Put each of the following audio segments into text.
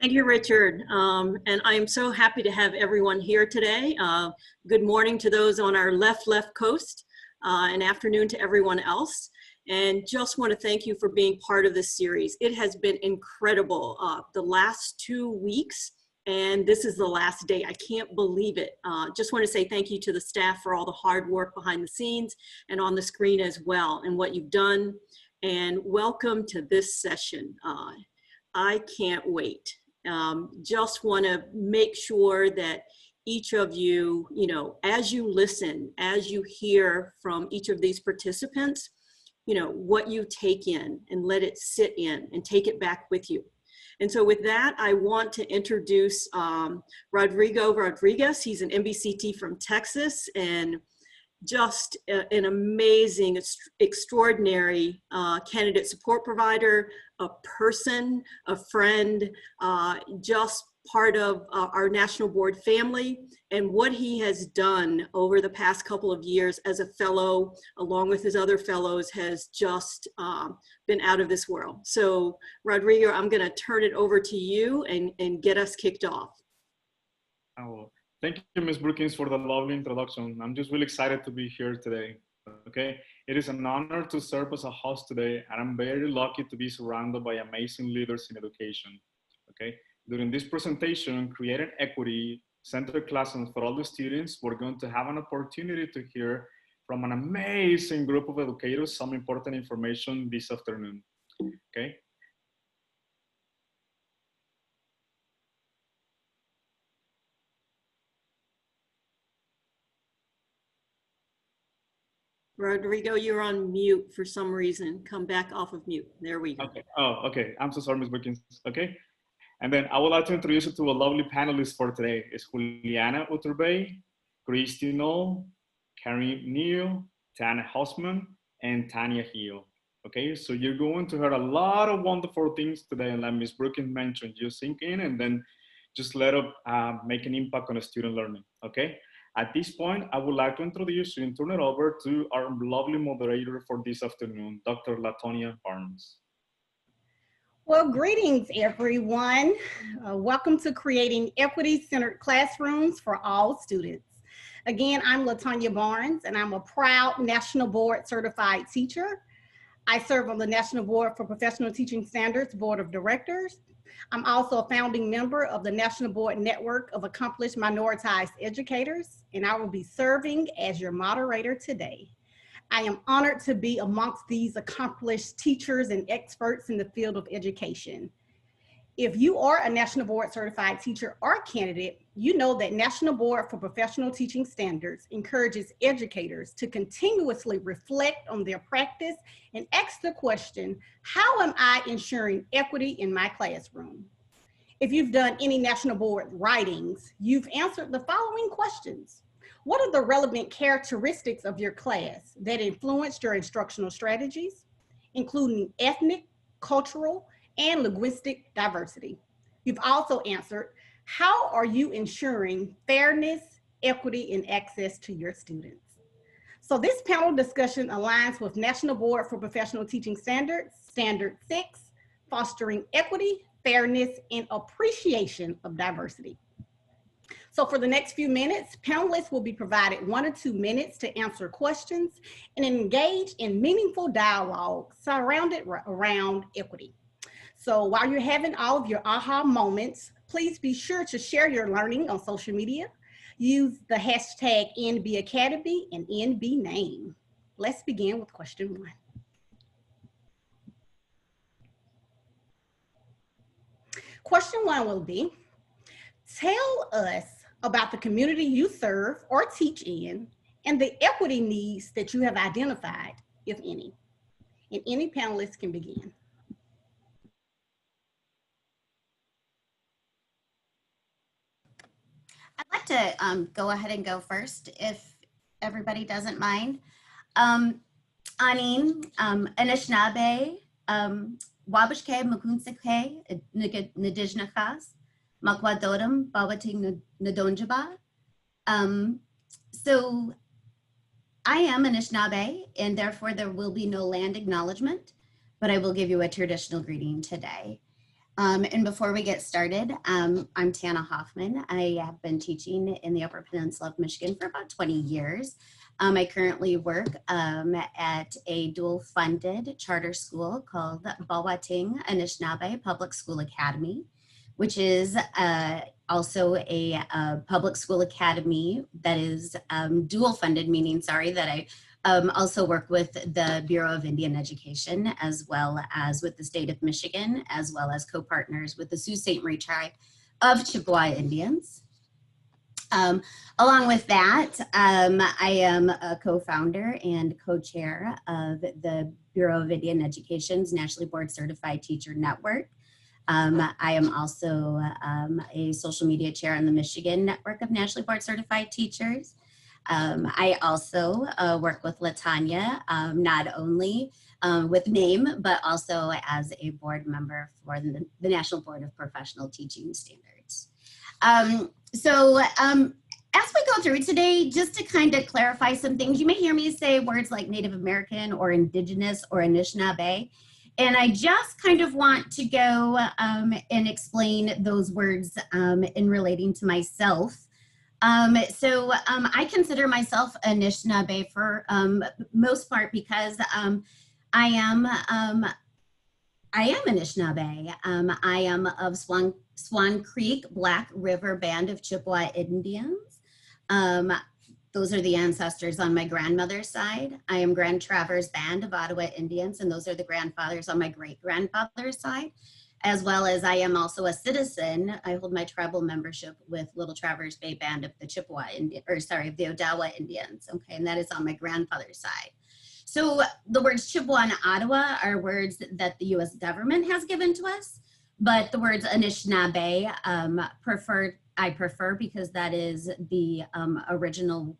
Thank you, Richard. And I am so happy to have everyone here today. Good morning to those on our left coast, and afternoon to everyone else. And just want to thank you for being part of this series. It has been incredible the last 2 weeks, and this is the last day. I can't believe it. Just want to say thank you to the staff for all the hard work behind the scenes and on the screen as well, and what you've done. And welcome to this session. I can't wait. Just want to make sure that each of you, as you listen, as you hear from each of these participants, what you take in and let it sit in and take it back with you. And so with that, I want to introduce Rodrigo Rodriguez. He's an MBCT from Texas and just an amazing, extraordinary candidate support provider, a person, a friend, just part of our national board family, and what he has done over the past couple of years as a fellow, along with his other fellows, has just been out of this world. So Rodrigo, I'm gonna turn it over to you and get us kicked off. Oh, thank you, Ms. Brookings, for the lovely introduction. I'm just really excited to be here today. Okay, it is an honor to serve as a host today, and I'm very lucky to be surrounded by amazing leaders in education. Okay, during this presentation, Creating Equity Centered Classrooms for all the students, we're going to have an opportunity to hear from an amazing group of educators some important information this afternoon. Okay. Rodrigo, you're on mute for some reason. Come back off of mute. There we go. Okay. Oh, okay. I'm so sorry, Ms. Brookings. Okay. And then I would like to introduce you to a lovely panelist for today. It's Julieta Ortega, Christy Knoll, Karen Neal, Tana Hoffman, and Tanya Hill. Okay, so you're going to hear a lot of wonderful things today, and like Ms. Brookings mentioned, you sink in and then just let it make an impact on the student learning. Okay. At this point, I would like to introduce you and turn it over to our lovely moderator for this afternoon, Dr. LaTonya Barnes. Well, greetings, everyone. Welcome to Creating Equity-Centered Classrooms for All Students. Again, I'm LaTonya Barnes, and I'm a proud National Board Certified Teacher. I serve on the National Board for Professional Teaching Standards Board of Directors. I'm also a founding member of the National Board Network of Accomplished Minoritized Educators, and I will be serving as your moderator today. I am honored to be amongst these accomplished teachers and experts in the field of education. If you are a National Board Certified Teacher or candidate, you know that National Board for Professional Teaching Standards encourages educators to continuously reflect on their practice and ask the question, how am I ensuring equity in my classroom? If you've done any National Board writings, you've answered the following questions. What are the relevant characteristics of your class that influenced your instructional strategies, including ethnic, cultural, and linguistic diversity? You've also answered, how are you ensuring fairness, equity, and access to your students? So this panel discussion aligns with National Board for Professional Teaching Standards, Standard 6, Fostering Equity, Fairness, and Appreciation of Diversity. So for the next few minutes, panelists will be provided 1 or 2 minutes to answer questions and engage in meaningful dialogue surrounded around equity. So while you're having all of your aha moments, please be sure to share your learning on social media. Use the hashtag NBAcademy and NBName. Let's begin with question 1. Question 1 will be, tell us about the community you serve or teach in and the equity needs that you have identified, if any. And any panelist can begin. I'd like to go ahead and go first, if everybody doesn't mind. Anin, Anishinaabe, Wabashke, Mukunsake, Nadijnakas, Makwadodam, Bawating Nadonjaba. So I am Anishinaabe, and therefore there will be no land acknowledgement, but I will give you a traditional greeting today. And before we get started, I'm Tana Hoffman. I have been teaching in the Upper Peninsula of Michigan for about 20 years. I currently work at a dual-funded charter school called Balwating Anishinaabe Public School Academy, which is also a public school academy that is dual-funded, meaning, that I also work with the Bureau of Indian Education, as well as with the state of Michigan, as well as co-partners with the Sault Ste. Marie tribe of Chippewa Indians. Along with that, I am a co-founder and co-chair of the Bureau of Indian Education's Nationally Board Certified Teacher Network. I am also a social media chair on the Michigan Network of Nationally Board Certified Teachers. I also work with Tanya, not only with name, but also as a board member for the National Board of Professional Teaching Standards. As we go through today, just to kind of clarify some things, you may hear me say words like Native American or Indigenous or Anishinaabe. And I just kind of want to go and explain those words in relating to myself. I consider myself Anishinaabe for most part because I am Anishinaabe. I am of Swan Creek Black River Band of Chippewa Indians. Those are the ancestors on my grandmother's side. I am Grand Traverse Band of Ottawa Indians, and those are the grandfathers on my great-grandfather's side, as well as I am also a citizen. I hold my tribal membership with Little Traverse Bay Band of the Chippewa Indian, of the Odawa Indians, okay, and that is on my grandfather's side. So the words Chippewa and Ottawa are words that the U.S. government has given to us, but the words Anishinaabe I prefer because that is the original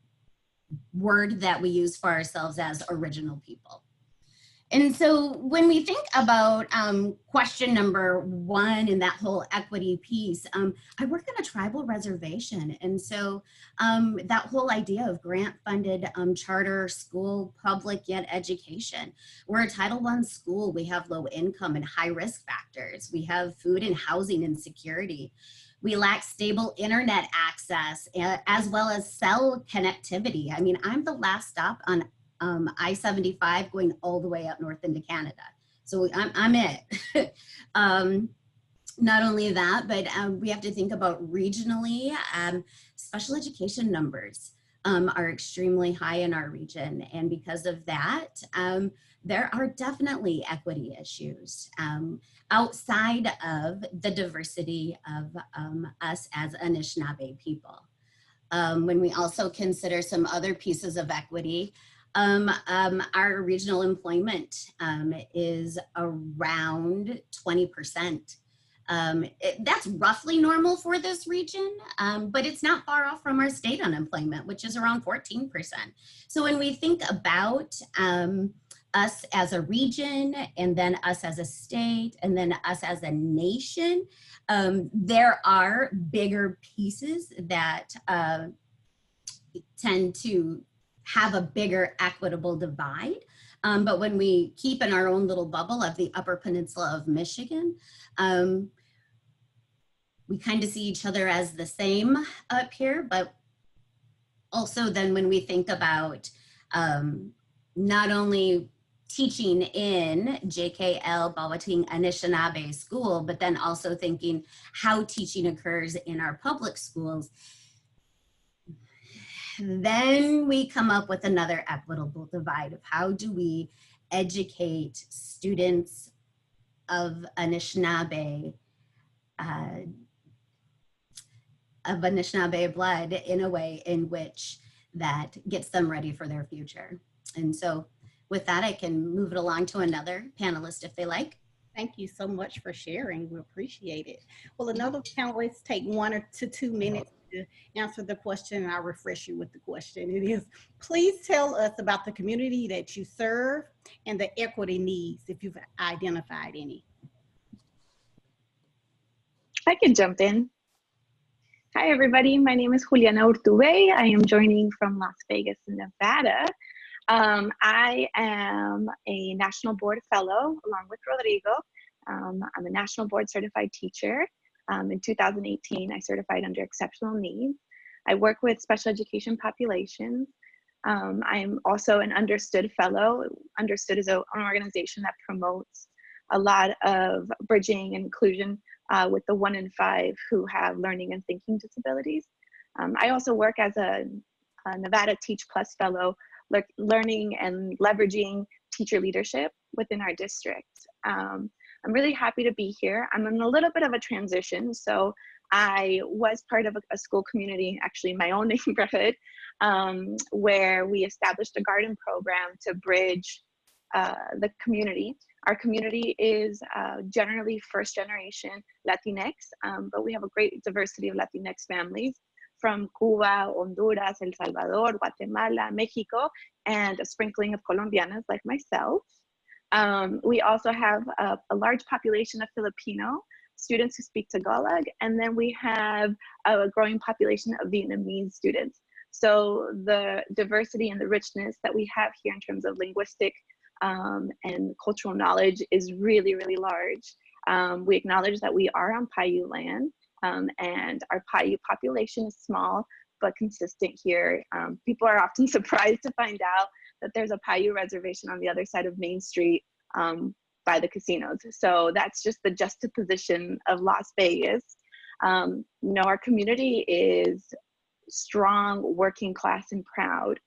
word that we use for ourselves as original people. And so when we think about question number one in that whole equity piece, I work on a tribal reservation. And so that whole idea of grant-funded charter school, public yet education. We're a Title I school. We have low income and high risk factors. We have food and housing insecurity. We lack stable internet access as well as cell connectivity. I mean, I'm the last stop on I-75 going all the way up north into Canada. So I'm it. Not only that, but we have to think about regionally, special education numbers are extremely high in our region. And because of that, there are definitely equity issues outside of the diversity of us as Anishinaabe people. When we also consider some other pieces of equity, our regional employment is around 20%. That's roughly normal for this region, but it's not far off from our state unemployment, which is around 14%. So when we think about us as a region, and then us as a state, and then us as a nation, there are bigger pieces that tend to have a bigger equitable divide. But when we keep in our own little bubble of the Upper Peninsula of Michigan, we kind of see each other as the same up here, but also then when we think about not only teaching in JKL Balwating Anishinaabe School, but then also thinking how teaching occurs in our public schools, then we come up with another equitable divide of how do we educate students of Anishinaabe blood in a way in which that gets them ready for their future. And so with that, I can move it along to another panelist if they like. Thank you so much for sharing. We appreciate it. Will another panelist take 1 to 2 minutes to answer the question, and I'll refresh you with the question. It is, please tell us about the community that you serve and the equity needs, if you've identified any. I can jump in. Hi, everybody. My name is Julieta Ortega. I am joining from Las Vegas, Nevada. I am a National Board Fellow, along with Rodrigo, I'm a national board certified teacher. In 2018, I certified under exceptional needs. I work with special education populations. I'm also an Understood Fellow. Understood is an organization that promotes a lot of bridging and inclusion with the 1 in 5 who have learning and thinking disabilities. I also work as a Nevada Teach Plus Fellow, learning and leveraging teacher leadership within our district. I'm really happy to be here. I'm in a little bit of a transition. So I was part of a school community, actually in my own neighborhood, where we established a garden program to bridge the community. Our community is generally first generation Latinx, but we have a great diversity of Latinx families from Cuba, Honduras, El Salvador, Guatemala, Mexico, and a sprinkling of Colombianas like myself. We also have a large population of Filipino students who speak Tagalog, and then we have a growing population of Vietnamese students. So the diversity and the richness that we have here in terms of linguistic and cultural knowledge is really, really large. We acknowledge that we are on Paiute land, and our Paiute population is small but consistent here. People are often surprised to find out that there's a Paiute reservation on the other side of Main Street by the casinos. So that's just the juxtaposition of Las Vegas. You know, our community is strong, working class, and proud.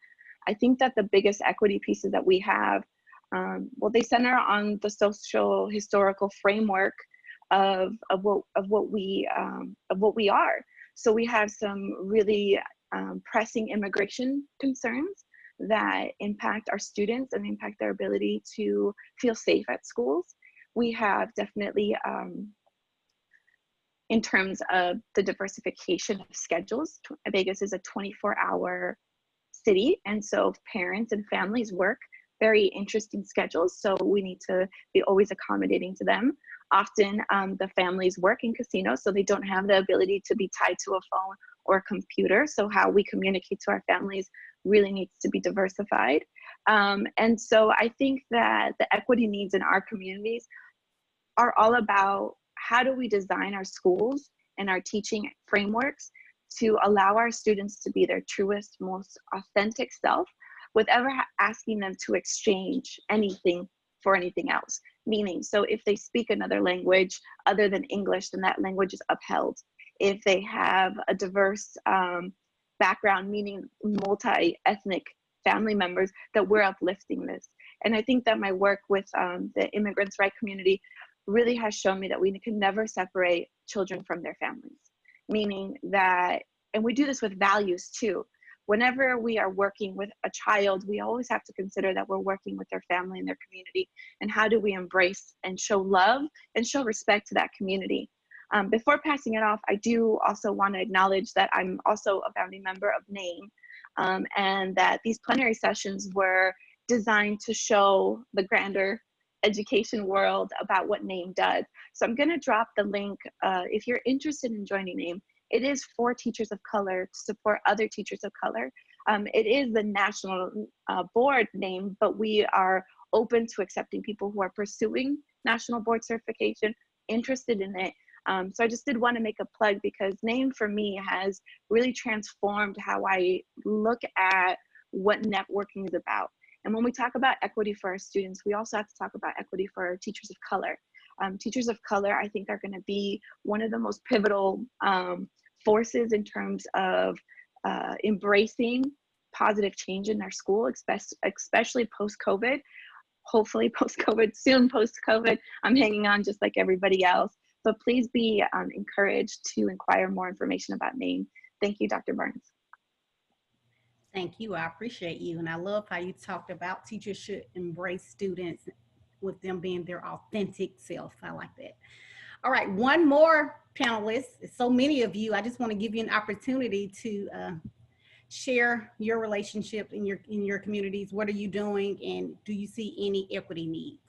I think that the biggest equity pieces that we have, well, they center on the social historical framework of what we are. So we have some really pressing immigration concerns that impact our students and impact their ability to feel safe at schools. We have definitely, in terms of the diversification of schedules, Vegas is a 24-hour city, and so parents and families work very interesting schedules, so we need to be always accommodating to them. Often the families work in casinos, so they don't have the ability to be tied to a phone or a computer, so how we communicate to our families really needs to be diversified. And so I think that the equity needs in our communities are all about how do we design our schools and our teaching frameworks to allow our students to be their truest, most authentic self without ever asking them to exchange anything for anything else. Meaning, so if they speak another language other than English, then that language is upheld. If they have a diverse background, meaning multi-ethnic family members, that we're uplifting this. And I think that my work with the immigrants' right community really has shown me that we can never separate children from their families. Meaning that, and we do this with values too. Whenever we are working with a child, we always have to consider that we're working with their family and their community, and how do we embrace and show love and show respect to that community. Before passing it off, I do also want to acknowledge that I'm also a founding member of NAME, and that these plenary sessions were designed to show the grander education world about what NAME does. So I'm going to drop the link if you're interested in joining NAME. It is for teachers of color to support other teachers of color. It is the national board name, but we are open to accepting people who are pursuing national board certification, interested in it. So I just did want to make a plug, because NAME for me has really transformed how I look at what networking is about. And when we talk about equity for our students, we also have to talk about equity for our teachers of color. Teachers of color, I think, are going to be one of the most pivotal forces in terms of embracing positive change in their school, especially post-COVID. Hopefully post-COVID, soon post-COVID. I'm hanging on just like everybody else. But please be encouraged to inquire more information about NAME. Thank you, Dr. Barnes. Thank you. I appreciate you. And I love how you talked about teachers should embrace students with them being their authentic self. I like that. All right, one more panelist. So many of you, I just want to give you an opportunity to share your relationship in your communities. What are you doing, and do you see any equity needs?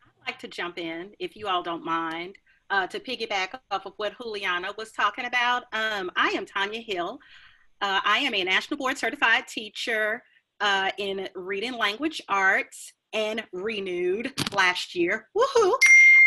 I'd like to jump in, if you all don't mind, to piggyback off of what Juliana was talking about. I am Tanya Hill. I am a national board certified teacher in reading language arts, and renewed last year. Woohoo!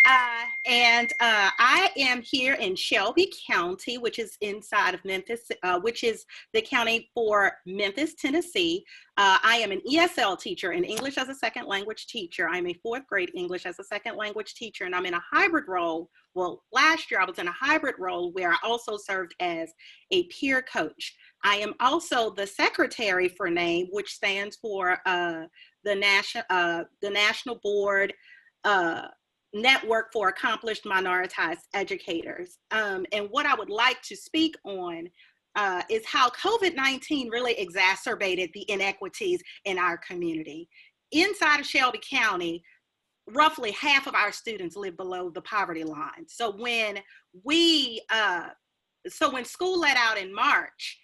I am here in Shelby County, which is inside of Memphis, which is the county for Memphis, Tennessee. I am an ESL teacher, an English as a second language teacher. I'm a fourth grade English as a second language teacher, and I'm in a hybrid role. Well, last year I was in a hybrid role where I also served as a peer coach. I am also the secretary for NAME, which stands for the National Board Network for Accomplished Minoritized Educators. And what I would like to speak on is how COVID-19 really exacerbated the inequities in our community. Inside of Shelby County, roughly half of our students live below the poverty line. So when school let out in March,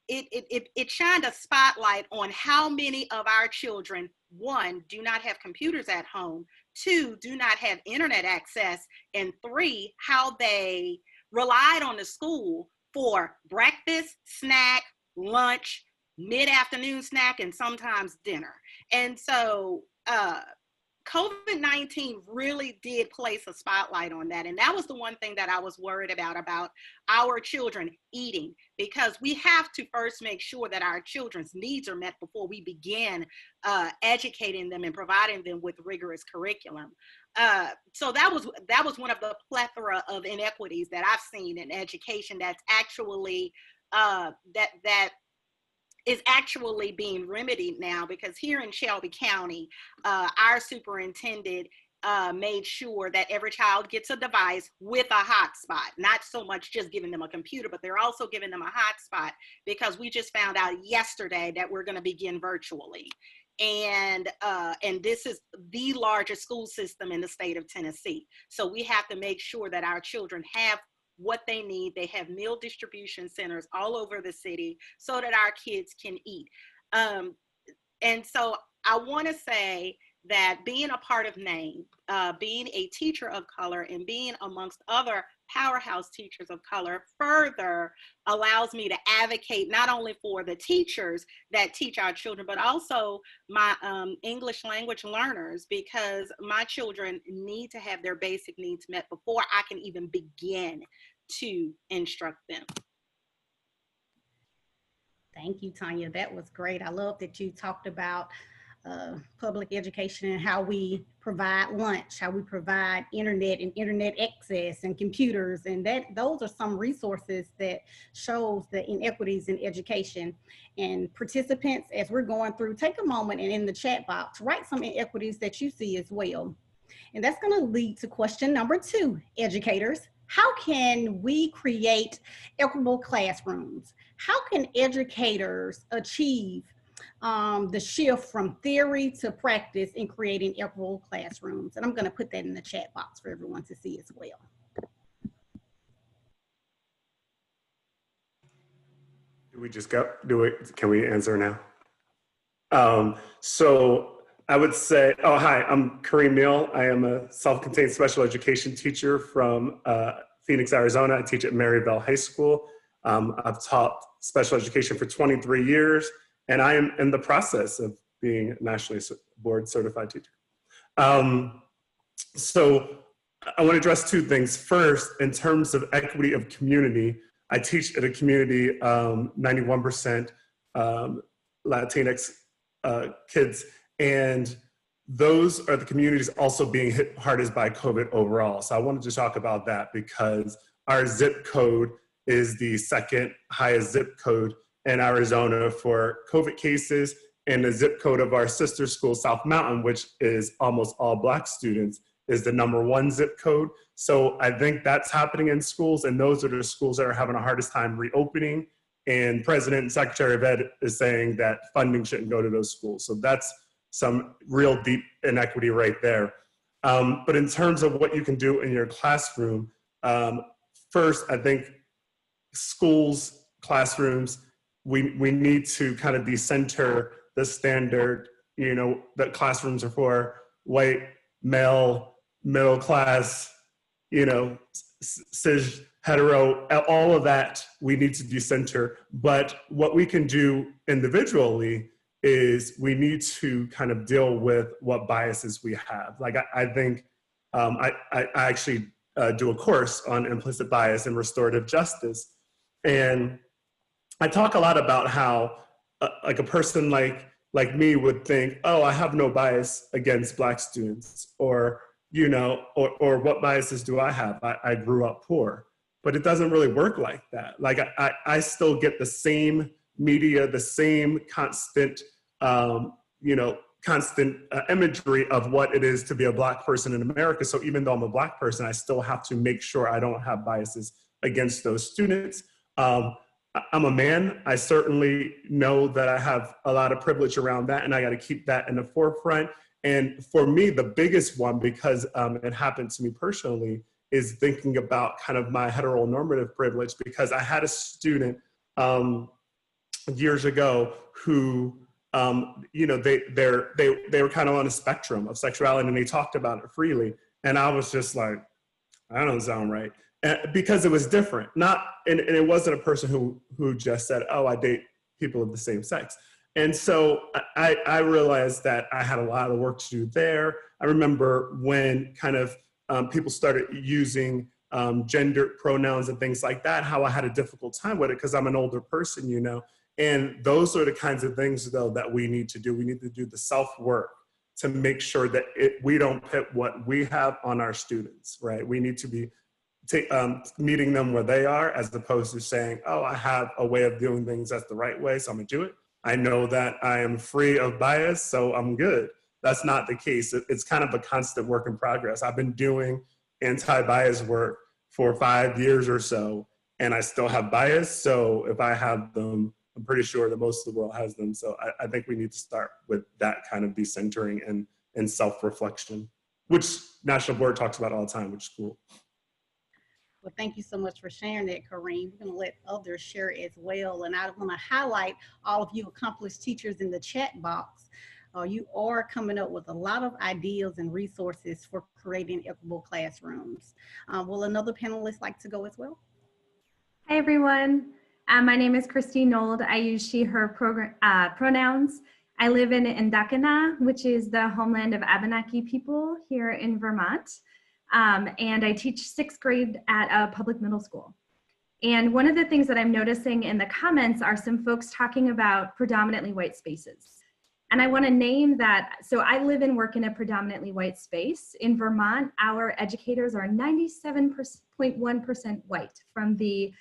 it shined a spotlight on how many of our children, one, do not have computers at home, two, do not have internet access, and three, how they relied on the school for breakfast, snack, lunch, mid-afternoon snack, and sometimes dinner. And so COVID-19 really did place a spotlight on that. And that was the one thing that I was worried about our children eating, because we have to first make sure that our children's needs are met before we begin educating them and providing them with rigorous curriculum. So that was one of the plethora of inequities that I've seen in education that's actually that is actually being remedied now, because here in Shelby County, our superintendent made sure that every child gets a device with a hotspot, not so much just giving them a computer, but they're also giving them a hotspot, because we just found out yesterday that we're going to begin virtually. And this is the largest school system in the state of Tennessee. So we have to make sure that our children have what they need. They have meal distribution centers all over the city so that our kids can eat. And so I want to say that being a part of NAME, being a teacher of color, and being amongst other powerhouse teachers of color further allows me to advocate not only for the teachers that teach our children, but also my English language learners, because my children need to have their basic needs met before I can even begin to instruct them. Thank you, Tanya. That was great. I love that you talked about public education and how we provide lunch, how we provide internet and internet access and computers, and those are some resources that shows the inequities in education. And participants, as we're going through, take a moment and in the chat box, write some inequities that you see as well. And that's going to lead to question number 2, educators. How can we create equitable classrooms? How can educators achieve the shift from theory to practice in creating equitable classrooms? And I'm going to put that in the chat box for everyone to see as well. Do we just go do it? Can we answer now? So I would say, oh, hi, I'm Kareem Neal. I am a self-contained special education teacher from Phoenix, Arizona. I teach at Maryville High School. I've taught special education for 23 years, and I am in the process of being a nationally board certified teacher. So I want to address 2 things. First, in terms of equity of community, I teach at a community 91% Latinx kids, and those are the communities also being hit hardest by COVID overall. So I wanted to talk about that because our zip code is the 2nd highest zip code in Arizona for COVID cases, and the zip code of our sister school, South Mountain, which is almost all Black students, is the #1 zip code. So I think that's happening in schools, and those are the schools that are having the hardest time reopening. And President and Secretary of Ed is saying that funding shouldn't go to those schools. So that's some real deep inequity right there. But in terms of what you can do in your classroom, first, I think schools, classrooms, we need to kind of decenter the standard, you know, that classrooms are for white, male, middle class, you know, cis, hetero, all of that we need to decenter. But what we can do individually is we need to kind of deal with what biases we have. Like I think I actually do a course on implicit bias and restorative justice. And I talk a lot about how like a person like me would think, oh, I have no bias against Black students, or, you know, or what biases do I have? I grew up poor. But it doesn't really work like that. Like I still get the same media, the same constant, you know, constant imagery of what it is to be a Black person in America. So even though I'm a Black person, I still have to make sure I don't have biases against those students. I'm a man. I certainly know that I have a lot of privilege around that, and I got to keep that in the forefront. And for me, the biggest one, because it happened to me personally, is thinking about kind of my heteronormative privilege, because I had a student years ago who, you know, they were kind of on a spectrum of sexuality, and they talked about it freely. And I was just like, that don't sound right. Because it was different. And it wasn't a person who just said, oh, I date people of the same sex. And so I realized that I had a lot of work to do there. I remember when kind of people started using gender pronouns and things like that, how I had a difficult time with it because I'm an older person, you know. And those are the kinds of things, though, that we need to do. We need to do the self-work to make sure that we don't put what we have on our students, right? We need to be meeting them where they are, as opposed to saying, oh, I have a way of doing things that's the right way, so I'm gonna do it. I know that I am free of bias, so I'm good. That's not the case. It's kind of a constant work in progress. I've been doing anti-bias work for 5 years or so, and I still have bias. So if I have them, I'm pretty sure that most of the world has them. So I think we need to start with that kind of decentering and self-reflection, which National Board talks about all the time, which is cool. Well, thank you so much for sharing that, Kareem. We're going to let others share as well. And I want to highlight all of you accomplished teachers in the chat box. You are coming up with a lot of ideas and resources for creating equitable classrooms. Will another panelist like to go as well? Hi, everyone. My name is Christine Nold. I use she, her pronouns. I live in Indakana, which is the homeland of Abenaki people here in Vermont. And I teach 6th grade at a public middle school. And one of the things that I'm noticing in the comments are some folks talking about predominantly white spaces. And I want to name that. So I live and work in a predominantly white space. In Vermont, our educators are 97.1% white from the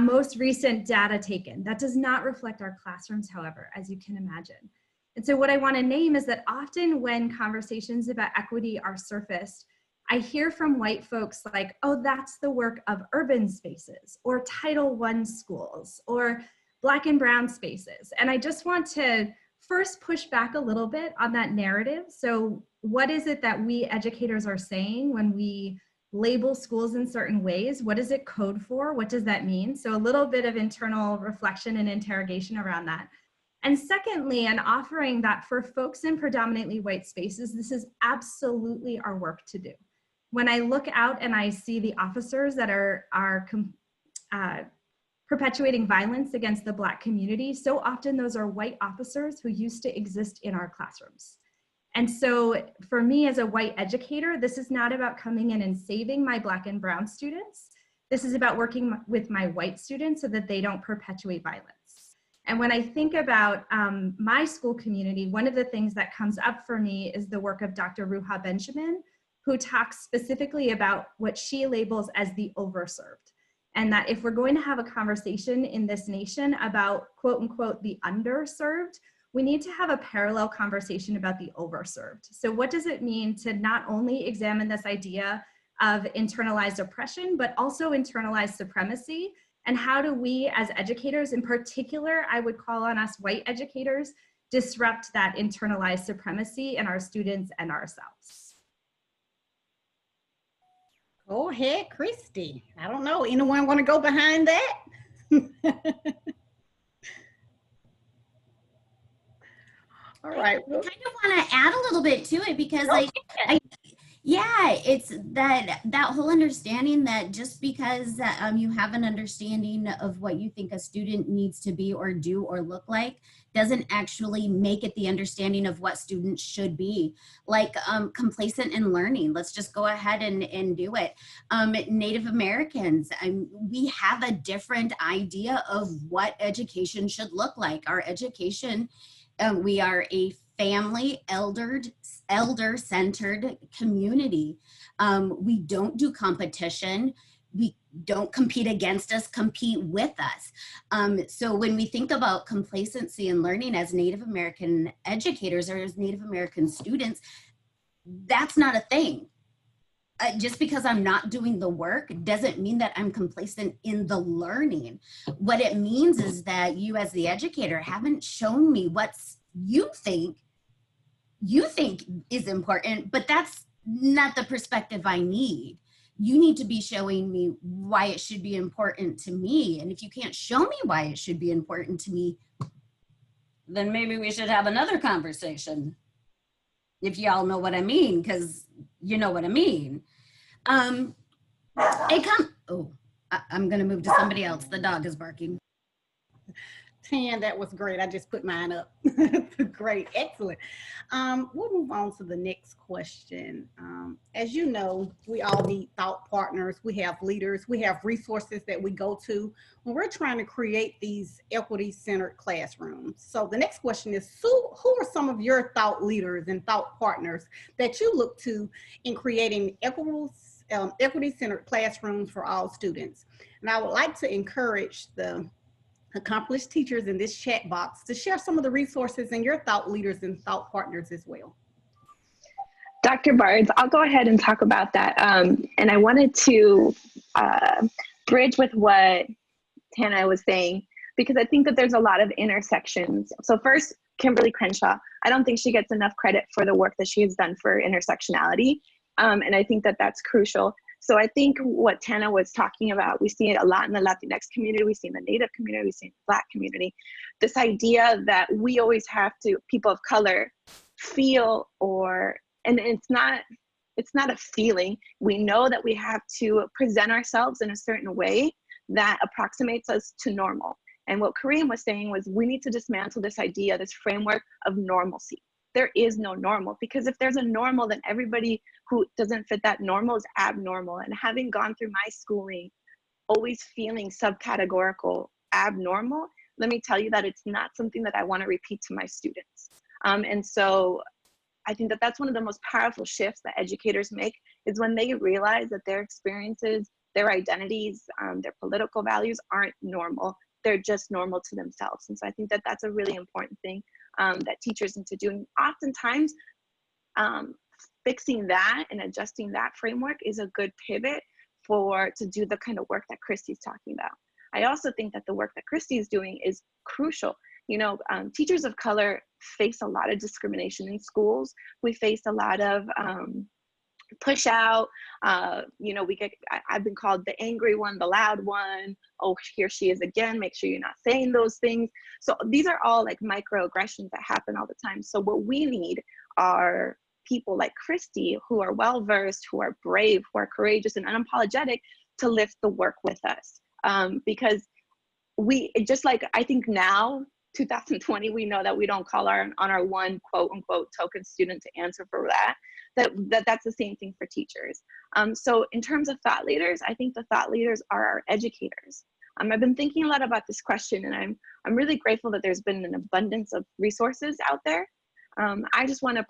most recent data taken. That does not reflect our classrooms, however, as you can imagine. And so what I want to name is that often when conversations about equity are surfaced, I hear from white folks like, oh, that's the work of urban spaces or Title I schools or Black and brown spaces. And I just want to first push back a little bit on that narrative. So what is it that we educators are saying when we label schools in certain ways? What does it code for? What does that mean? So a little bit of internal reflection and interrogation around that. And secondly, and offering that for folks in predominantly white spaces, this is absolutely our work to do. When I look out and I see the officers that are perpetuating violence against the Black community, so often those are white officers who used to exist in our classrooms. And so for me as a white educator, this is not about coming in and saving my Black and brown students. This is about working with my white students so that they don't perpetuate violence. And when I think about my school community, one of the things that comes up for me is the work of Dr. Ruha Benjamin, who talks specifically about what she labels as the overserved. And that if we're going to have a conversation in this nation about quote unquote the underserved, we need to have a parallel conversation about the overserved. So what does it mean to not only examine this idea of internalized oppression, but also internalized supremacy? And how do we as educators, in particular, I would call on us white educators, disrupt that internalized supremacy in our students and ourselves? Go ahead, Christy. I don't know, anyone want to go behind that? All right. I kind of want to add a little bit to it because Yeah, it's that whole understanding that just because you have an understanding of what you think a student needs to be or do or look like doesn't actually make it the understanding of what students should be. Like complacent in learning, let's just go ahead and do it. Native Americans, we have a different idea of what education should look like. Our education, we are a family elder-centered community. We don't do competition. We don't compete against us, compete with us. So when we think about complacency in learning as Native American educators or as Native American students, that's not a thing. Just because I'm not doing the work doesn't mean that I'm complacent in the learning. What it means is that you as the educator haven't shown me what's you think is important, but that's not the perspective I need. You need to be showing me why it should be important to me. And if you can't show me why it should be important to me, then maybe we should have another conversation. If y'all know what I mean, because you know what I mean. I'm gonna move to somebody else. The dog is barking. Tan, that was great. I just put mine up. Great, excellent. We'll move on to the next question. As you know, we all need thought partners. We have leaders. We have resources that we go to when we're trying to create these equity-centered classrooms. So the next question is, who are some of your thought leaders and thought partners that you look to in creating equity-centered classrooms for all students? And I would like to encourage the accomplished teachers in this chat box to share some of the resources and your thought leaders and thought partners as well. Dr. Barnes, I'll go ahead and talk about that. And I wanted to bridge with what Tana was saying, because I think that there's a lot of intersections. So first, Kimberly Crenshaw, I don't think she gets enough credit for the work that she has done for intersectionality. And I think that that's crucial. So I think what Tana was talking about, we see it a lot in the Latinx community, we see in the Native community, we see in the Black community, this idea that we always have to, people of color, feel and it's not a feeling. We know that we have to present ourselves in a certain way that approximates us to normal. And what Kareem was saying was we need to dismantle this idea, this framework of normalcy. There is no normal, because if there's a normal, then everybody who doesn't fit that normal is abnormal. And having gone through my schooling, always feeling subcategorical, abnormal, let me tell you that it's not something that I want to repeat to my students. And so I think that that's one of the most powerful shifts that educators make, is when they realize that their experiences, their identities, their political values aren't normal. They're just normal to themselves. And so I think that that's a really important thing that teachers need to do. And oftentimes, fixing that and adjusting that framework is a good pivot to do the kind of work that Christy's talking about. I also think that the work that Christy is doing is crucial. You know, teachers of color face a lot of discrimination in schools. We face a lot of push out. You know, I've been called the angry one, the loud one. Oh, here she is again. Make sure you're not saying those things. So these are all like microaggressions that happen all the time. So what we need are people like Christy, who are well-versed, who are brave, who are courageous and unapologetic, to lift the work with us. Because just like, I think now, 2020, we know that we don't call on our one quote unquote token student to answer for that's the same thing for teachers. So in terms of thought leaders, I think the thought leaders are our educators. I've been thinking a lot about this question, and I'm really grateful that there's been an abundance of resources out there. I just want to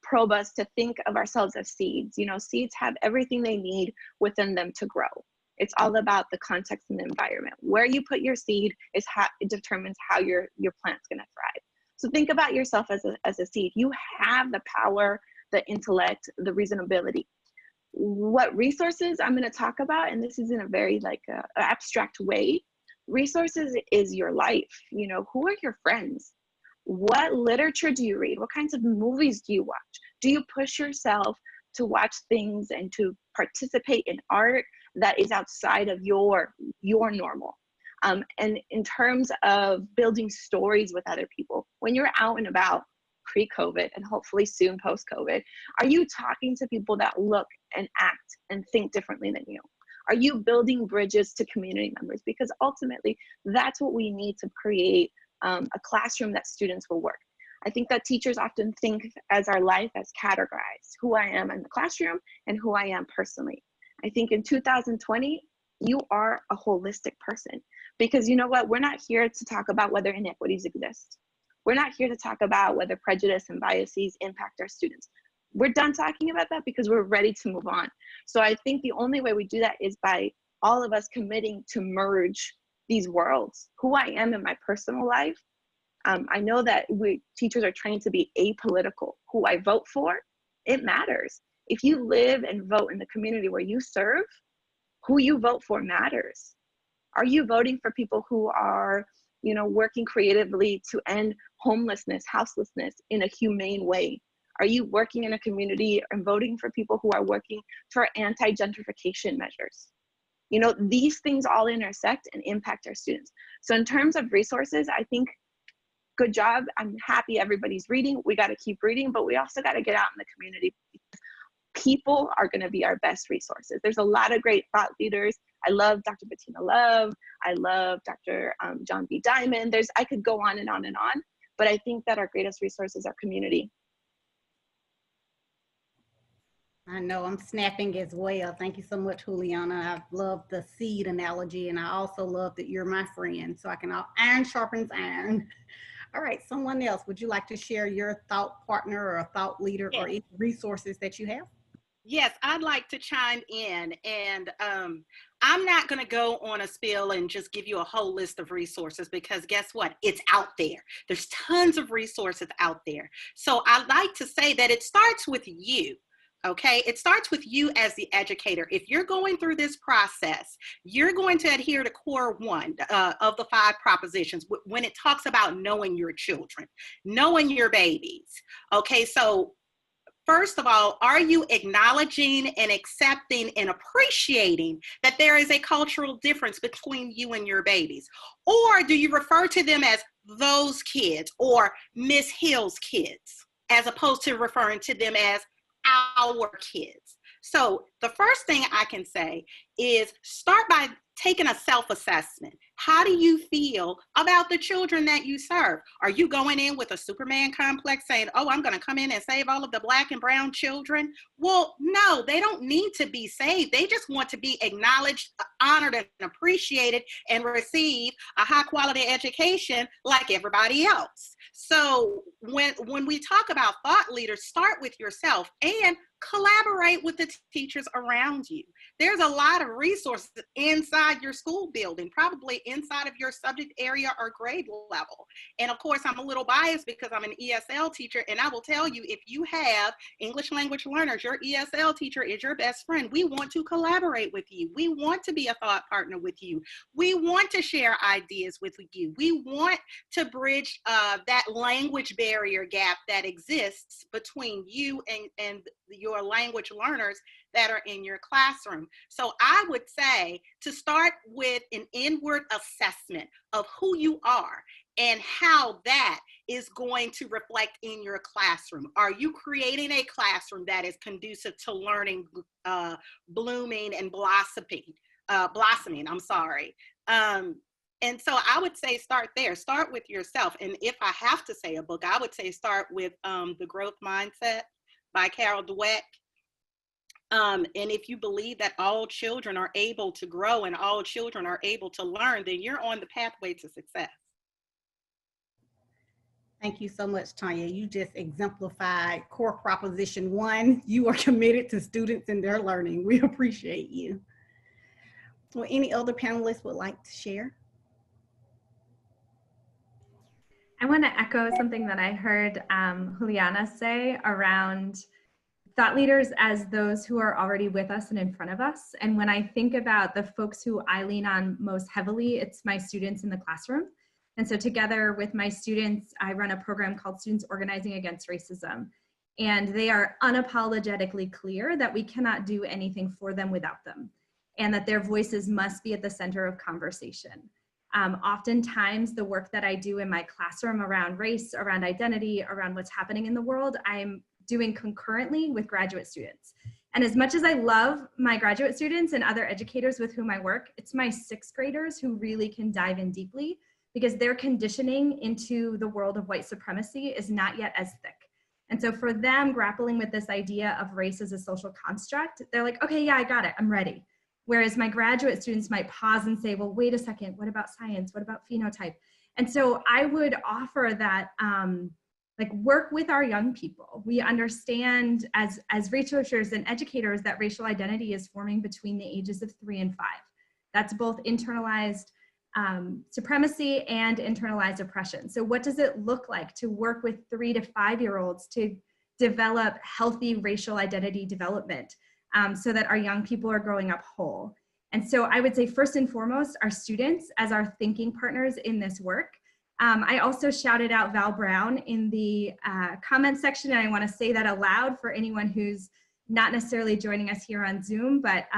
probe us to think of ourselves as seeds. You know, seeds have everything they need within them to grow. It's all about the context and the environment. Where you put your seed is how it determines how your plant's going to thrive. So think about yourself as a seed. You have the power, the intellect, the reasonability. What resources I'm going to talk about, and this is in a very abstract way, resources is your life. You know, who are your friends? What literature do you read? What kinds of movies do you watch? Do you push yourself to watch things and to participate in art that is outside of your normal? And in terms of building stories with other people, when you're out and about, pre-COVID and hopefully soon post-COVID? Are you talking to people that look and act and think differently than you? Are you building bridges to community members? Because ultimately, that's what we need to create a classroom that students will work. I think that teachers often think as our life as categorized, who I am in the classroom and who I am personally. I think in 2020, you are a holistic person, because you know what? We're not here to talk about whether inequities exist. We're not here to talk about whether prejudice and biases impact our students. We're done talking about that because we're ready to move on. So I think the only way we do that is by all of us committing to merge these worlds, who I am in my personal life. I know that teachers are trained to be apolitical. Who I vote for, it matters. If you live and vote in the community where you serve, who you vote for matters. Are you voting for people who are, working creatively to end homelessness, houselessness in a humane way? Are you working in a community and voting for people who are working for anti-gentrification measures? These things all intersect and impact our students. So in terms of resources, I think good job. I'm happy everybody's reading. We got to keep reading, but we also got to get out in the community. People are going to be our best resources. There's a lot of great thought leaders. I love Dr. Bettina Love. I love Dr. John B. Diamond. I could go on and on and on, but I think that our greatest resource is our community. I know I'm snapping as well. Thank you so much, Juliana. I love the seed analogy, and I also love that you're my friend, so I can iron sharpens iron. All right, someone else, would you like to share your thought partner or a thought leader or any resources that you have? Yes, I'd like to chime in, and I'm not going to go on a spiel and just give you a whole list of resources, because guess what? It's out there. There's tons of resources out there. So I like to say that it starts with you. Okay, it starts with you as the educator. If you're going through this process, you're going to adhere to core 1 of the 5 propositions when it talks about knowing your children, knowing your babies. Okay, so first of all, are you acknowledging and accepting and appreciating that there is a cultural difference between you and your babies? Or do you refer to them as those kids or Miss Hill's kids, as opposed to referring to them as our kids? So the first thing I can say is start by taking a self-assessment. How do you feel about the children that you serve? Are you going in with a Superman complex saying, oh, I'm going to come in and save all of the Black and brown children? Well, no, they don't need to be saved. They just want to be acknowledged, honored, and appreciated, and receive a high quality education like everybody else. So when we talk about thought leaders, start with yourself and collaborate with the teachers around you. There's a lot of resources inside your school building, probably inside of your subject area or grade level. And of course, I'm a little biased because I'm an ESL teacher, and I will tell you, if you have English language learners, your ESL teacher is your best friend. We want to collaborate with you. We want to be a thought partner with you. We want to share ideas with you. We want to bridge that language barrier gap that exists between you and your language learners that are in your classroom. So I would say to start with an inward assessment of who you are and how that is going to reflect in your classroom. Are you creating a classroom that is conducive to learning, blooming, and blossoming? And so I would say start there. Start with yourself. And if I have to say a book, I would say start with The Growth Mindset by Carol Dweck. And if you believe that all children are able to grow and all children are able to learn, then you're on the pathway to success. Thank you so much, Tanya. You just exemplified core proposition 1. You are committed to students and their learning. We appreciate you. Well, any other panelists would like to share? I want to echo something that I heard Juliana say around thought leaders as those who are already with us and in front of us. And when I think about the folks who I lean on most heavily, it's my students in the classroom. And so together with my students, I run a program called Students Organizing Against Racism. And they are unapologetically clear that we cannot do anything for them without them, and that their voices must be at the center of conversation. Oftentimes the work that I do in my classroom around race, around identity, around what's happening in the world, I'm doing concurrently with graduate students. And as much as I love my graduate students and other educators with whom I work, it's my sixth graders who really can dive in deeply, because their conditioning into the world of white supremacy is not yet as thick. And so for them, grappling with this idea of race as a social construct, they're like, okay, yeah, I got it, I'm ready. Whereas my graduate students might pause and say, well, wait a second, what about science? What about phenotype? And so I would offer that, like, work with our young people. We understand as researchers and educators that racial identity is forming between the ages of 3 and 5. That's both internalized supremacy and internalized oppression. So what does it look like to work with 3 to 5-year-olds to develop healthy racial identity development so that our young people are growing up whole? And so I would say first and foremost, our students as our thinking partners in this work. I also shouted out Val Brown in the comment section, and I want to say that aloud for anyone who's not necessarily joining us here on Zoom, but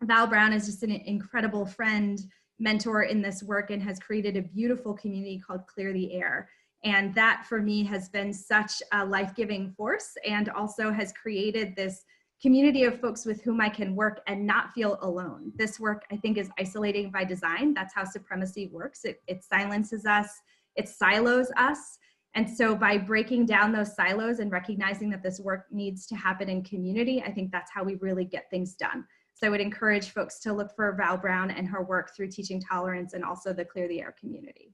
Val Brown is just an incredible friend, mentor in this work, and has created a beautiful community called Clear the Air. And that for me has been such a life-giving force, and also has created this community of folks with whom I can work and not feel alone. This work, I think, is isolating by design. That's how supremacy works. It silences us, it silos us. And so by breaking down those silos and recognizing that this work needs to happen in community, I think that's how we really get things done. So I would encourage folks to look for Val Brown and her work through Teaching Tolerance and also the Clear the Air community.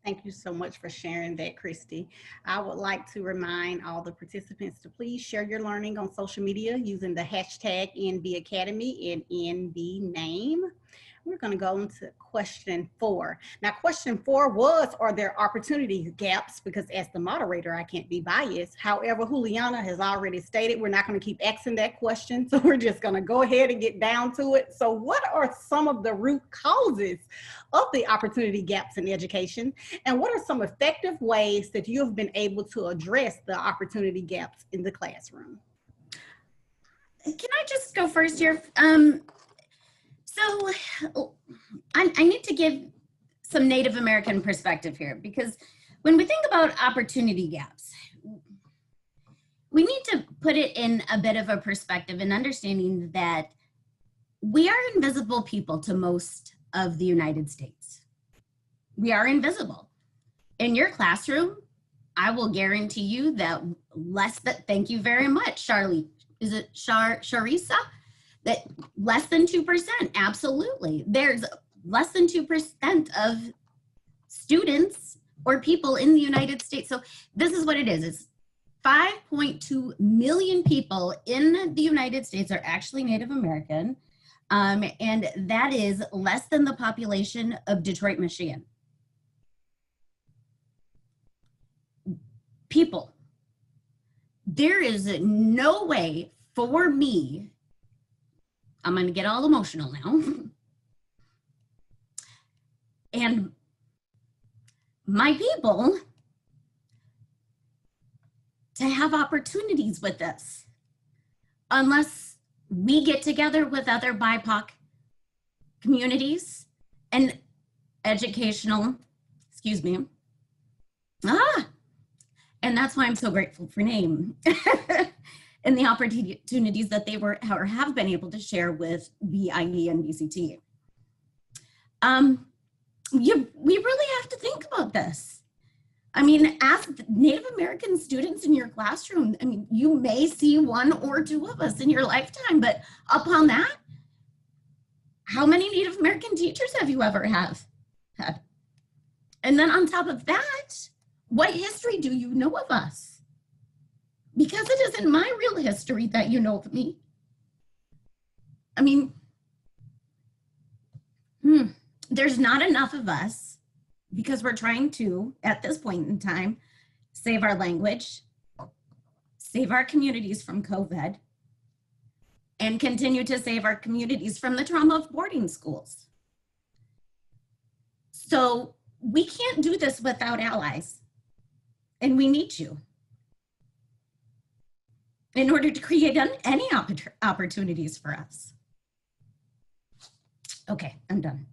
Thank you so much for sharing that, Christy. I would like to remind all the participants to please share your learning on social media using the hashtag NB Academy and NB name. We're going to go into question 4. Now, question 4 was, are there opportunity gaps? Because as the moderator, I can't be biased. However, Juliana has already stated we're not going to keep asking that question. So we're just going to go ahead and get down to it. So what are some of the root causes of the opportunity gaps in education? And what are some effective ways that you have been able to address the opportunity gaps in the classroom? Can I just go first here? So I need to give some Native American perspective here, because when we think about opportunity gaps, we need to put it in a bit of a perspective and understanding that we are invisible people to most of the United States. We are invisible. In your classroom, I will guarantee you that thank you very much, Charlie. Is it Charissa? That less than 2%, absolutely. There's less than 2% of students or people in the United States. So this is what it is. It's 5.2 million people in the United States are actually Native American. And that is less than the population of Detroit, Michigan. People, there is no way for me, I'm going to get all emotional now. And my people to have opportunities with this, unless we get together with other BIPOC communities and educational, and that's why I'm so grateful for NAME. And the opportunities that they were or have been able to share with BIE and BCT. We really have to think about this. I mean, ask Native American students in your classroom. I mean, you may see 1 or 2 of us in your lifetime, but upon that, how many Native American teachers have you ever had? And then on top of that, what history do you know of us? Because it isn't my real history that you know of me. I mean, there's not enough of us because we're trying to, at this point in time, save our language, save our communities from COVID, and continue to save our communities from the trauma of boarding schools. So we can't do this without allies, and we need you in order to create any opportunities for us. Okay, I'm done.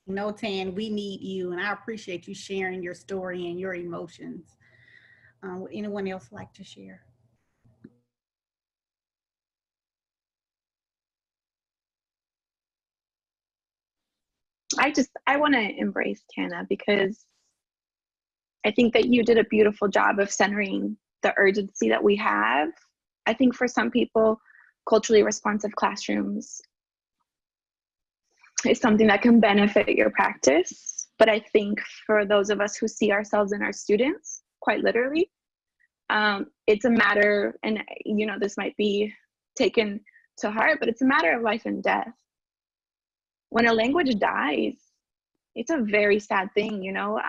No, Tan, we need you, and I appreciate you sharing your story and your emotions. Would anyone else like to share? I want to embrace Tana because I think that you did a beautiful job of centering the urgency that we have. I think for some people, culturally responsive classrooms is something that can benefit your practice. But I think for those of us who see ourselves in our students, quite literally, it's a matter, and you know, this might be taken to heart, but it's a matter of life and death. When a language dies, it's a very sad thing, you know,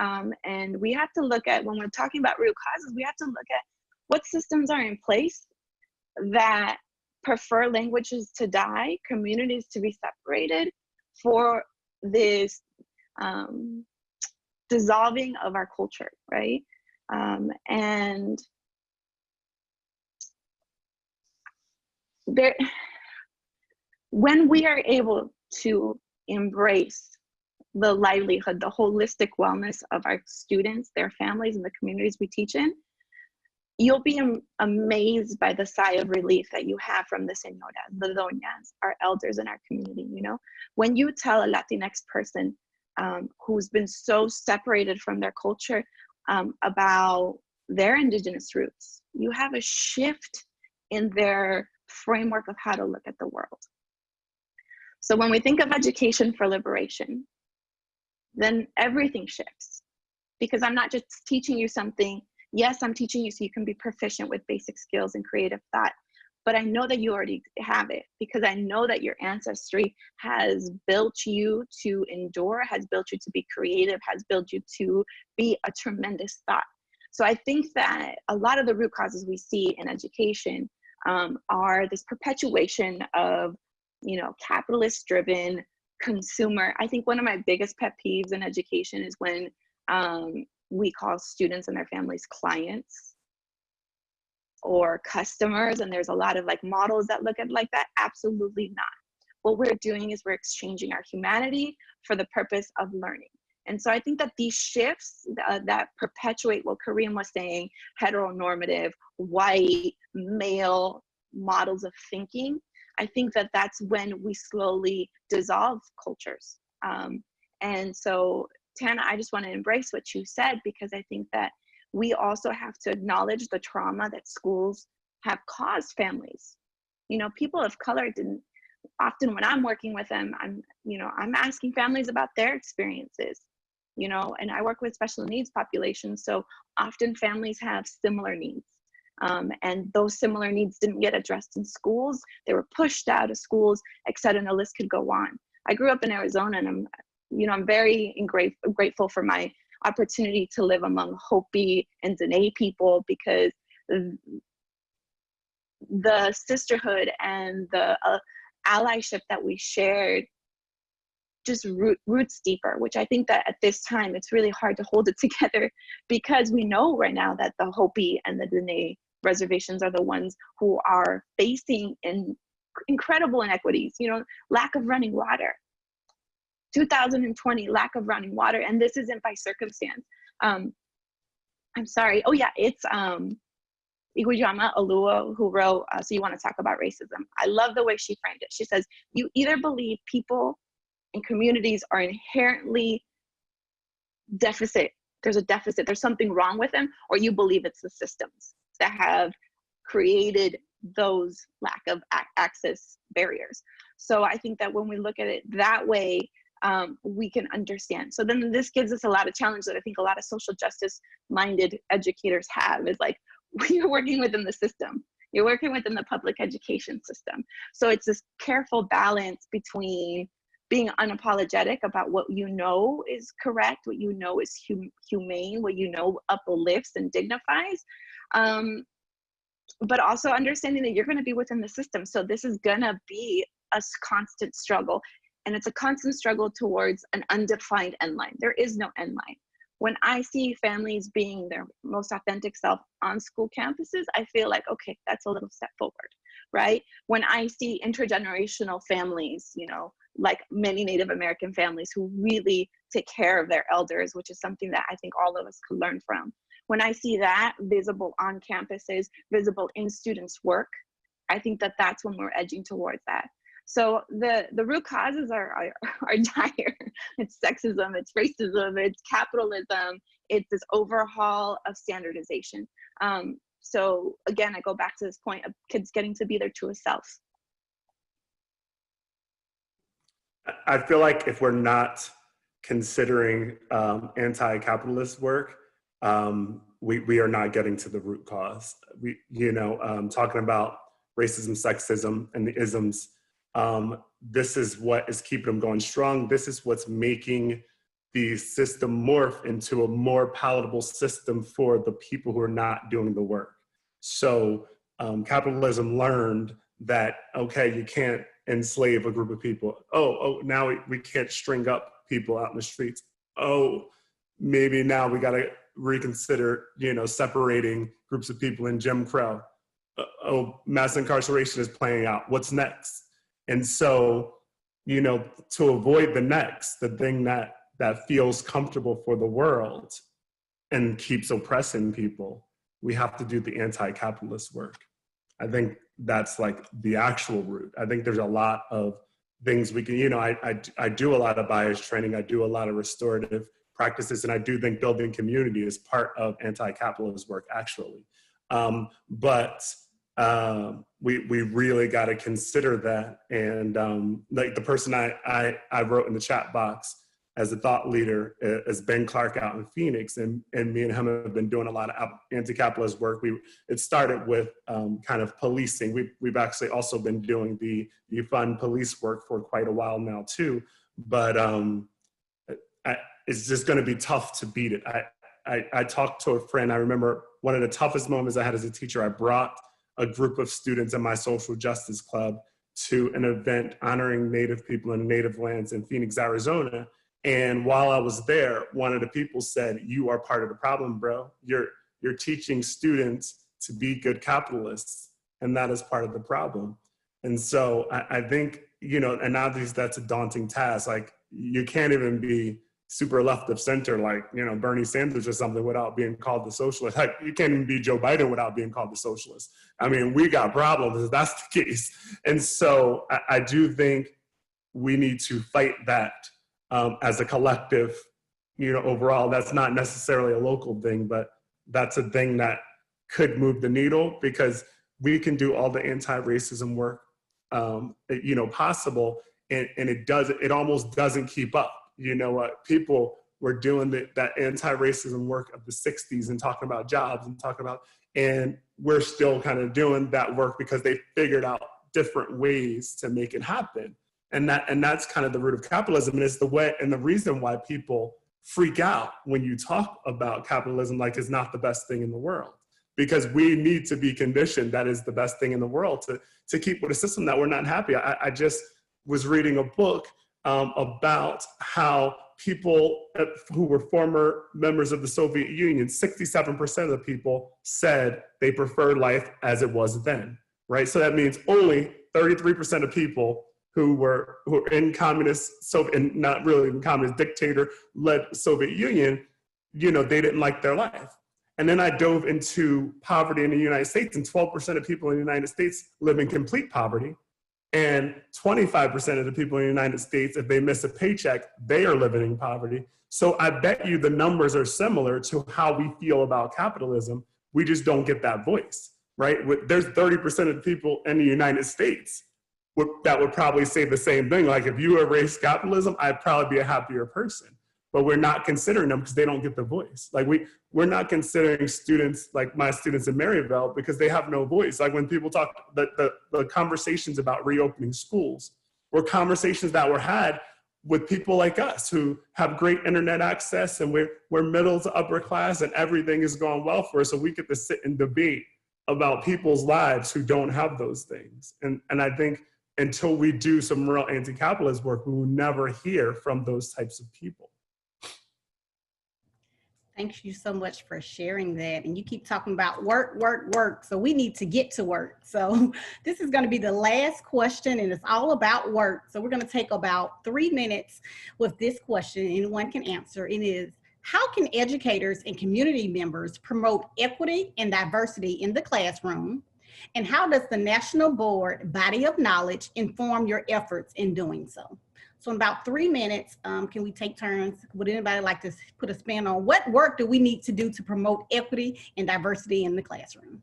and we have to look at, when we're talking about root causes, we have to look at what systems are in place that prefer languages to die, communities to be separated, for this dissolving of our culture, right? And there, when we are able to embrace the livelihood, the holistic wellness of our students, their families, and the communities we teach in, you'll be amazed by the sigh of relief that you have from the señoras, the doñas, our elders in our community. You know, when you tell a Latinx person who's been so separated from their culture about their indigenous roots, you have a shift in their framework of how to look at the world. So when we think of education for liberation, then everything shifts, because I'm not just teaching you something. Yes, I'm teaching you so you can be proficient with basic skills and creative thought, but I know that you already have it, because I know that your ancestry has built you to endure, has built you to be creative, has built you to be a tremendous thought. So I think that a lot of the root causes we see in education are this perpetuation of, you know, capitalist-driven consumer. I think one of my biggest pet peeves in education is when we call students and their families clients or customers, and there's a lot of like models that look at like that. Absolutely not. What we're doing is we're exchanging our humanity for the purpose of learning. And so I think that these shifts that perpetuate what Kareem was saying, heteronormative, white, male models of thinking, I think that that's when we slowly dissolve cultures. And so, Tana, I just want to embrace what you said, because I think that we also have to acknowledge the trauma that schools have caused families. You know, people of color didn't, often when I'm working with them, I'm asking families about their experiences, you know, and I work with special needs populations. So often families have similar needs. And those similar needs didn't get addressed in schools. They were pushed out of schools, et cetera, and the list could go on. I grew up in Arizona, and I'm very grateful for my opportunity to live among Hopi and Dene people, because the sisterhood and the allyship that we shared just roots deeper, which I think that at this time, it's really hard to hold it together, because we know right now that the Hopi and the Dene reservations are the ones who are facing incredible inequities, you know, lack of running water. 2020, lack of running water, and this isn't by circumstance. I'm sorry. Oh yeah, it's Iguayama Alua who wrote So You Want to Talk About Racism. I love the way she framed it. She says, you either believe people and communities are inherently deficit, there's a deficit, there's something wrong with them, or you believe it's the systems that have created those lack of access barriers. So I think that when we look at it that way, we can understand. So then this gives us a lot of challenge that I think a lot of social justice minded educators have, is like, you're working within the system, you're working within the public education system. So it's this careful balance between being unapologetic about what you know is correct, what you know is humane, what you know uplifts and dignifies, but also understanding that you're going to be within the system. So this is going to be a constant struggle, and it's a constant struggle towards an undefined end line. There is no end line. When I see families being their most authentic self on school campuses, I feel like, okay, that's a little step forward. right? When I see intergenerational families, like many Native American families who really take care of their elders, which is something that I think all of us could learn from. When I see that visible on campuses, visible in students' work, I think that that's when we're edging towards that. So the root causes are dire. It's sexism, it's racism, it's capitalism, it's this overhaul of standardization. So again, I go back to this point of kids getting to be their truest self. I feel like if we're not considering anti-capitalist work, we are not getting to the root cause. Talking about racism, sexism, and the isms, this is what is keeping them going strong. This is what's making the system morph into a more palatable system for the people who are not doing the work. So capitalism learned that, okay, you can't enslave a group of people. Oh, now we can't string up people out in the streets. Oh, maybe now we got to reconsider, separating groups of people in Jim Crow. Oh, mass incarceration is playing out. What's next? And so, to avoid the thing that feels comfortable for the world and keeps oppressing people, we have to do the anti-capitalist work. I think that's like the actual root. I think there's a lot of things we can, I do a lot of bias training. I do a lot of restorative practices. And I do think building community is part of anti-capitalist work, actually. But we really got to consider that. And like the person I wrote in the chat box as a thought leader is Ben Clark out in Phoenix, and me and him have been doing a lot of anti-capitalist work. It started with kind of policing. We've actually also been doing the fund police work for quite a while now too, but it's just going to be tough to beat it. I talked to a friend. I remember one of the toughest moments I had as a teacher. I brought a group of students in my social justice club to an event honoring Native people and Native lands in Phoenix, Arizona. And while I was there, one of the people said, "You are part of the problem, bro. You're teaching students to be good capitalists, and that is part of the problem." And so I think, and nowadays that's a daunting task. Like, you can't even be super left of center, like, Bernie Sanders or something, without being called the socialist. Like, you can't even be Joe Biden without being called the socialist. I mean, we got problems if that's the case. And so I do think we need to fight that as a collective, overall. That's not necessarily a local thing, but that's a thing that could move the needle, because we can do all the anti-racism work, possible, and it almost doesn't keep up. People were doing that anti-racism work of the 60s and talking about jobs and we're still kind of doing that work because they figured out different ways to make it happen. And that's kind of the root of capitalism. And it's the way, and the reason why people freak out when you talk about capitalism like it's not the best thing in the world, because we need to be conditioned that is the best thing in the world to keep with a system that we're not happy. I just was reading a book about how people who were former members of the Soviet Union, 67% of the people said they preferred life as it was then, right? So that means only 33% of people who were in communist Soviet, and not really in communist dictator-led Soviet Union, they didn't like their life. And then I dove into poverty in the United States, and 12% of people in the United States live in complete poverty. And 25% of the people in the United States, if they miss a paycheck, they are living in poverty. So I bet you the numbers are similar to how we feel about capitalism. We just don't get that voice, right? There's 30% of the people in the United States that would probably say the same thing. Like, if you erase capitalism, I'd probably be a happier person. But we're not considering them because they don't get the voice. Like, we're not considering students, like my students in Maryville, because they have no voice. Like, when people talk, the conversations about reopening schools were conversations that were had with people like us who have great internet access, and we're middle to upper class and everything is going well for us. So we get to sit and debate about people's lives who don't have those things. And I think until we do some real anti-capitalist work, we will never hear from those types of people. Thank you so much for sharing that. And you keep talking about work, work, work. So we need to get to work. So this is going to be the last question, and it's all about work. So we're going to take about 3 minutes with this question. Anyone can answer. It is, how can educators and community members promote equity and diversity in the classroom? And how does the National Board body of knowledge inform your efforts in doing so? So in about 3 minutes, can we take turns? Would anybody like to put a spin on what work do we need to do to promote equity and diversity in the classroom?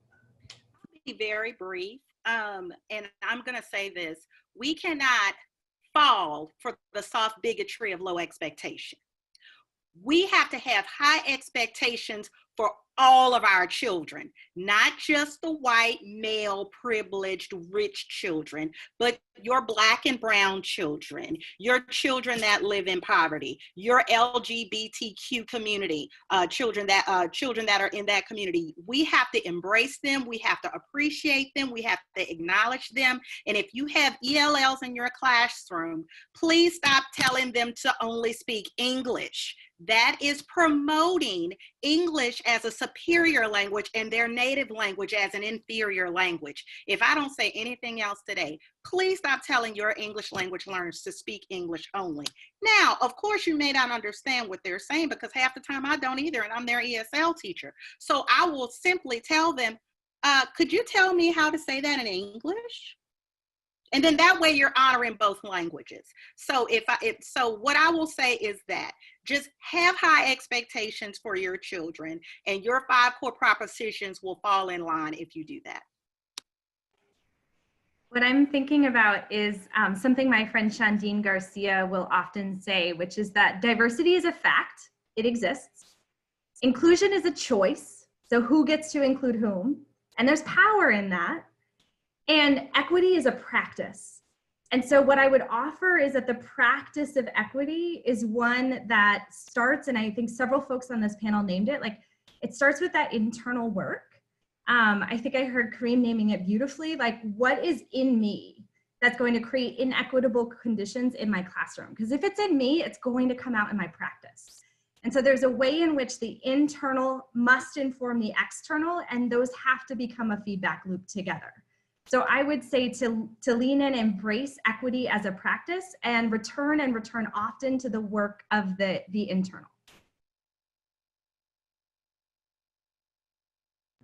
I'll be very brief, and I'm going to say this. We cannot fall for the soft bigotry of low expectation. We have to have high expectations for all of our children, not just the white, male, privileged, rich children, but your Black and brown children, your children that live in poverty, your LGBTQ community, children that are in that community. We have to embrace them. We have to appreciate them. We have to acknowledge them. And if you have ELLs in your classroom, please stop telling them to only speak English. That is promoting English as a superior language and their native language as an inferior language. If I don't say anything else today, please stop telling your English language learners to speak English only. Now, of course, you may not understand what they're saying, because half the time I don't either, and I'm their ESL teacher. So I will simply tell them, could you tell me how to say that in English? And then that way you're honoring both languages. So so what I will say is that just have high expectations for your children, and your 5 core propositions will fall in line if you do that. What I'm thinking about is something my friend Shandine Garcia will often say, which is that diversity is a fact, it exists. Inclusion is a choice, so who gets to include whom? And there's power in that. And equity is a practice. And so what I would offer is that the practice of equity is one that starts, and I think several folks on this panel named it, like it starts with that internal work. I think I heard Kareem naming it beautifully, like what is in me that's going to create inequitable conditions in my classroom? Because if it's in me, it's going to come out in my practice. And so there's a way in which the internal must inform the external, and those have to become a feedback loop together. So I would say to lean in, embrace equity as a practice, and return often to the work of the internal.